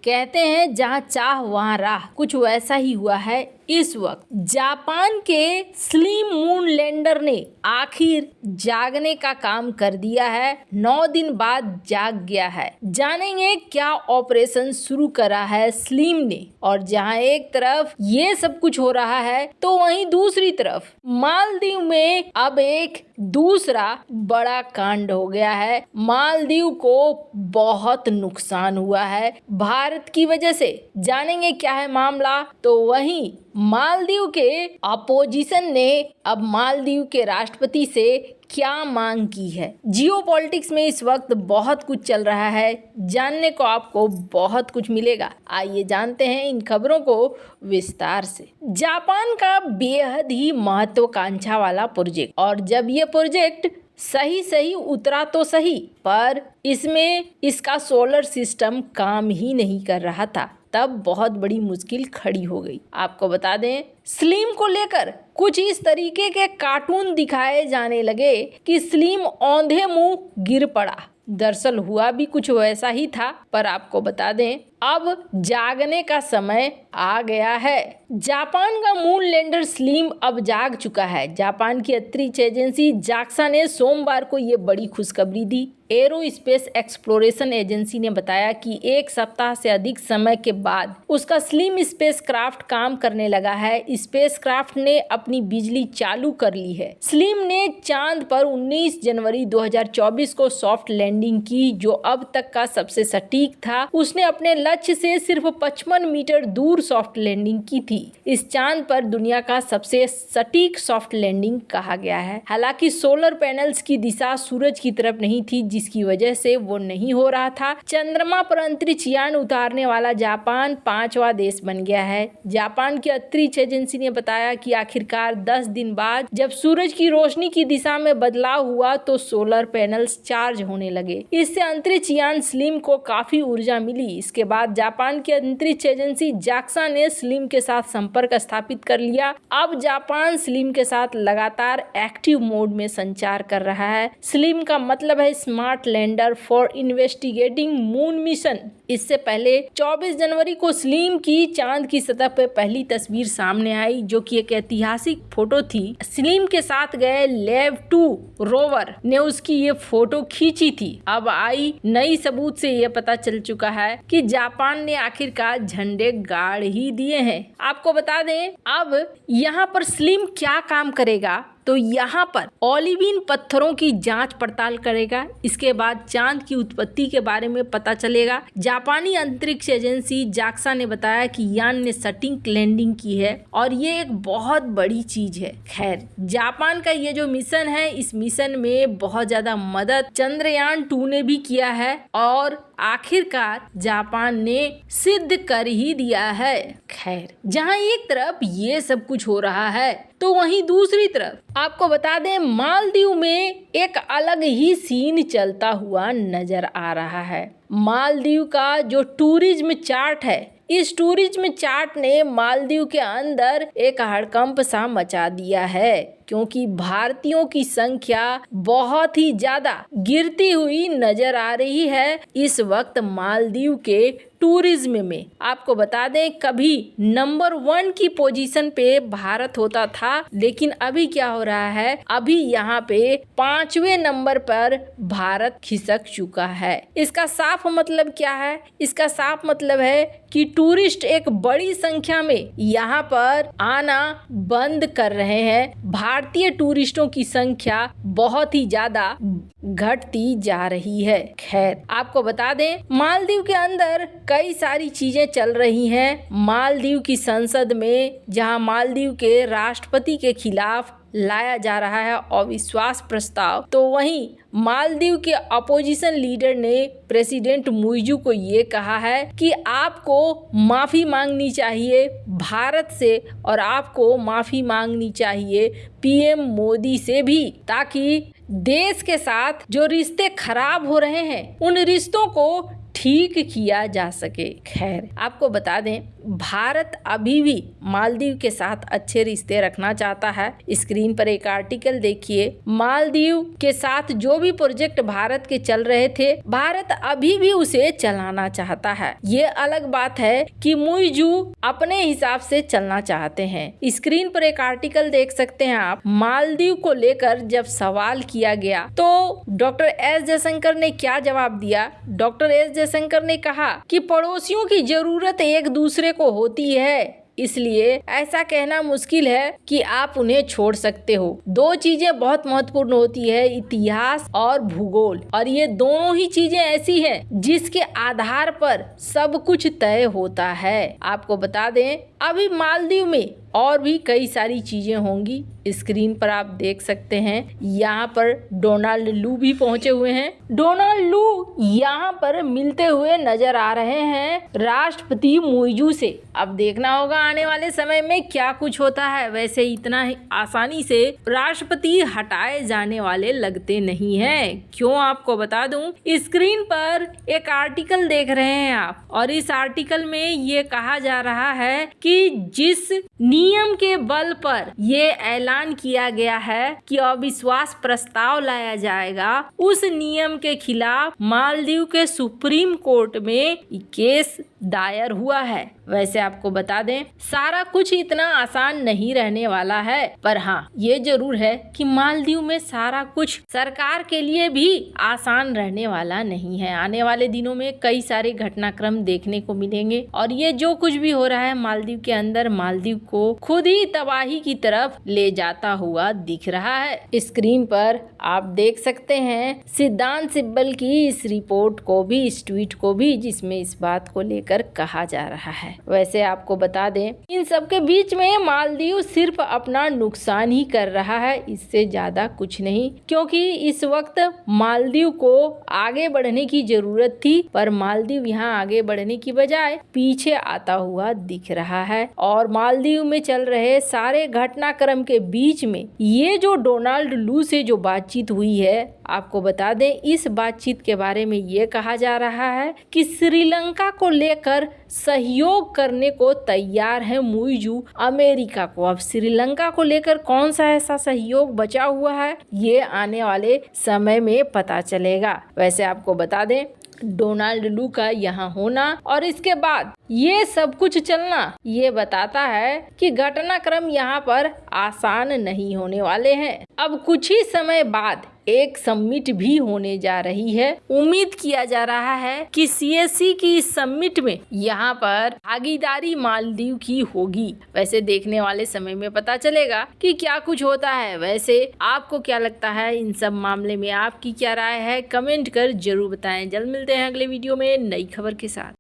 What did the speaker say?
कहते हैं जहाँ चाह वहाँ राह, कुछ वैसा ही हुआ है इस वक्त। जापान के स्लिम मून लैंडर ने आखिर जागने का काम कर दिया है, 9 दिन बाद जाग गया है। जानेंगे क्या ऑपरेशन शुरू करा है स्लिम ने, और जहां एक तरफ ये सब कुछ हो रहा है तो वहीं दूसरी तरफ मालदीव में अब एक दूसरा बड़ा कांड हो गया है। मालदीव को बहुत नुकसान हुआ है भारत की वजह से। जानेंगे क्या है मामला। तो वहीं मालदीव के अपोजिशन ने अब मालदीव के राष्ट्रपति से क्या मांग की है। जियोपॉलिटिक्स में इस वक्त बहुत कुछ चल रहा है, जानने को आपको बहुत कुछ मिलेगा। आइए जानते हैं इन खबरों को विस्तार से। जापान का बेहद ही महत्वाकांक्षा वाला प्रोजेक्ट, और जब ये प्रोजेक्ट सही उतरा तो सही, पर इसमें इसका सोलर सिस्टम काम ही नहीं कर रहा था, तब बहुत बड़ी मुश्किल खड़ी हो गई। आपको बता दें, स्लिम को लेकर कुछ इस तरीके के कार्टून दिखाए जाने लगे कि स्लिम औंधे मुंह गिर पड़ा। दरअसल हुआ भी कुछ वैसा ही था, पर आपको बता दें अब जागने का समय आ गया है। जापान का मून लैंडर स्लिम अब जाग चुका है। जापान की अंतरिक्ष एजेंसी जाक्सा ने सोमवार को ये बड़ी खुशखबरी दी। एरोस्पेस एक्सप्लोरेशन एजेंसी ने बताया कि 1 सप्ताह से अधिक समय के बाद उसका स्लिम स्पेसक्राफ्ट काम करने लगा है। स्पेसक्राफ्ट ने अपनी बिजली चालू कर ली है। स्लिम ने चांद पर 19 जनवरी 2024 को सॉफ्ट लैंडिंग की, जो अब तक का सबसे सटीक था। उसने अपने लक्ष्य से सिर्फ 55 मीटर दूर सॉफ्ट लैंडिंग की थी। इस चांद पर दुनिया का सबसे सटीक सॉफ्ट लैंडिंग कहा गया है। हालांकि सोलर पैनल्स की दिशा सूरज की तरफ नहीं थी, जिसकी वजह से वो नहीं हो रहा था। चंद्रमा पर अंतरिक्ष यान उतारने वाला जापान 5वां देश बन गया है। जापान की अंतरिक्ष एजेंसी ने बताया कि आखिरकार 10 दिन बाद जब सूरज की रोशनी की दिशा में बदलाव हुआ तो सोलर पैनल्स चार्ज होने लगे। इससे अंतरिक्ष यान स्लिम को काफी ऊर्जा मिली। इसके बाद जापान की अंतरिक्ष एजेंसी जाक्सा ने स्लिम के साथ संपर्क स्थापित कर लिया। अब जापान स्लिम के साथ लगातार एक्टिव मोड में संचार कर रहा है। स्लिम का मतलब है smart lander for investigating moon mission. इससे पहले 24 जनवरी को स्लिम की चांद की सतह पर पहली तस्वीर सामने आई, जो कि एक ऐतिहासिक फोटो थी। स्लिम के साथ गए लेव 2 रोवर ने उसकी ये फोटो खींची थी। अब आई नई सबूत से यह पता चल चुका है कि जापान ने आखिरकार झंडे गाड़ ही दिए हैं। आपको बता दें अब यहाँ पर स्लिम क्या काम करेगा, तो यहाँ पर ओलिविन पत्थरों की जांच पड़ताल करेगा। इसके बाद चांद की उत्पत्ति के बारे में पता चलेगा। जापानी अंतरिक्ष एजेंसी जाक्सा ने बताया कि यान ने सटीक लैंडिंग की है और ये एक बहुत बड़ी चीज है। खैर, जापान का ये जो मिशन है, इस मिशन में बहुत ज्यादा मदद चंद्रयान 2 ने भी किया है और आखिरकार जापान ने सिद्ध कर ही दिया है। खैर, जहां एक तरफ ये सब कुछ हो रहा है तो वहीं दूसरी तरफ आपको बता दें मालदीव में एक अलग ही सीन चलता हुआ नजर आ रहा है। मालदीव का जो टूरिज्म चार्ट है, इस टूरिज्म चार्ट ने मालदीव के अंदर एक हड़कंप सा मचा दिया है, क्योंकि भारतीयों की संख्या बहुत ही ज्यादा गिरती हुई नजर आ रही है इस वक्त मालदीव के टूरिज्म में। आपको बता दें कभी नंबर 1 की पोजीशन पे भारत होता था, लेकिन अभी क्या हो रहा है, अभी यहाँ पे 5वें नंबर पर भारत खिसक चुका है। इसका साफ मतलब क्या है? इसका साफ मतलब है कि टूरिस्ट एक बड़ी संख्या में यहाँ पर आना बंद कर रहे हैं। भारतीय टूरिस्टों की संख्या बहुत ही ज्यादा घटती जा रही है। खैर, आपको बता दें मालदीव के अंदर कई सारी चीजें चल रही हैं। मालदीव की संसद में जहां मालदीव के राष्ट्रपति के खिलाफ लाया जा रहा है अविश्वास प्रस्ताव, तो वहीं मालदीव के अपोजिशन लीडर ने प्रेसिडेंट मुइजू को ये कहा है कि आपको माफ़ी मांगनी चाहिए भारत से और आपको माफ़ी मांगनी चाहिए पीएम मोदी से भी, ताकि देश के साथ जो रिश्ते खराब हो रहे हैं उन रिश्तों को ठीक किया जा सके। खैर, आपको बता दें, भारत अभी भी मालदीव के साथ अच्छे रिश्ते रखना चाहता है। स्क्रीन पर एक आर्टिकल देखिए। मालदीव के साथ जो भी प्रोजेक्ट भारत के चल रहे थे, भारत अभी भी उसे चलाना चाहता है। ये अलग बात है कि मुइजू अपने हिसाब से चलना चाहते हैं। स्क्रीन पर एक आर्टिकल देख सकते हैं आप। मालदीव को लेकर जब सवाल किया गया तो डॉक्टर एस जयशंकर ने क्या जवाब दिया? डॉक्टर एस जयशंकर ने कहा कि पड़ोसियों की जरूरत एक दूसरे को होती है, इसलिए ऐसा कहना मुश्किल है कि आप उन्हें छोड़ सकते हो। दो चीजें बहुत महत्वपूर्ण होती है, इतिहास और भूगोल, और ये दोनों ही चीजें ऐसी हैं जिसके आधार पर सब कुछ तय होता है। आपको बता दें, अभी मालदीव में और भी कई सारी चीजें होंगी। स्क्रीन पर आप देख सकते हैं, यहाँ पर डोनाल्ड लू भी पहुंचे हुए हैं। डोनाल्ड लू यहाँ पर मिलते हुए नजर आ रहे हैं राष्ट्रपति मुइजू से। अब देखना होगा आने वाले समय में क्या कुछ होता है। वैसे इतना ही आसानी से राष्ट्रपति हटाए जाने वाले लगते नहीं हैं। क्यों, आपको बता दूं, स्क्रीन पर एक आर्टिकल देख रहे हैं आप, और इस आर्टिकल में ये कहा जा रहा है कि जिस नियम के बल पर ये ऐलान किया गया है कि अविश्वास प्रस्ताव लाया जाएगा, उस नियम के खिलाफ मालदीव के सुप्रीम कोर्ट में केस दायर हुआ है। वैसे आपको बता दें, सारा कुछ इतना आसान नहीं रहने वाला है, पर हाँ, ये जरूर है कि मालदीव में सारा कुछ सरकार के लिए भी आसान रहने वाला नहीं है। आने वाले दिनों में कई सारे घटनाक्रम देखने को मिलेंगे, और ये जो कुछ भी हो रहा है मालदीव के अंदर, मालदीव को खुद ही तबाही की तरफ ले जाता हुआ दिख रहा है। स्क्रीन पर आप देख सकते हैं सिद्धांत सिब्बल की इस रिपोर्ट को भी, इस ट्वीट को भी, जिसमें इस बात को लेकर कहा जा रहा है। वैसे आपको बता दें, इन सब के बीच में मालदीव सिर्फ अपना नुकसान ही कर रहा है, इससे ज्यादा कुछ नहीं, क्योंकि इस वक्त मालदीव को आगे बढ़ने की जरूरत थी, पर मालदीव यहाँ आगे बढ़ने की बजाय पीछे आता हुआ दिख रहा है। और मालदीव में चल रहे सारे घटनाक्रम के बीच में ये जो डोनाल्ड लू से जो बातचीत हुई है, आपको बता दें, इस बातचीत के बारे में ये कहा जा रहा है कि श्रीलंका को लेकर सहयोग करने को तैयार है मुइजू अमेरिका को। अब श्रीलंका को लेकर कौन सा ऐसा सहयोग बचा हुआ है, ये आने वाले समय में पता चलेगा। वैसे आपको बता दें, डोनाल्ड लू का यहाँ होना और इसके बाद ये सब कुछ चलना, ये बताता है कि घटनाक्रम यहाँ पर आसान नहीं होने वाले हैं। अब कुछ ही समय बाद एक समिट भी होने जा रही है। उम्मीद किया जा रहा है कि CSC की इस समिट में यहाँ पर भागीदारी मालदीव की होगी। वैसे देखने वाले समय में पता चलेगा कि क्या कुछ होता है। वैसे आपको क्या लगता है इन सब मामले में, आपकी क्या राय है, कमेंट कर जरूर बताएं। जल्द मिलते हैं अगले वीडियो में नई खबर के साथ।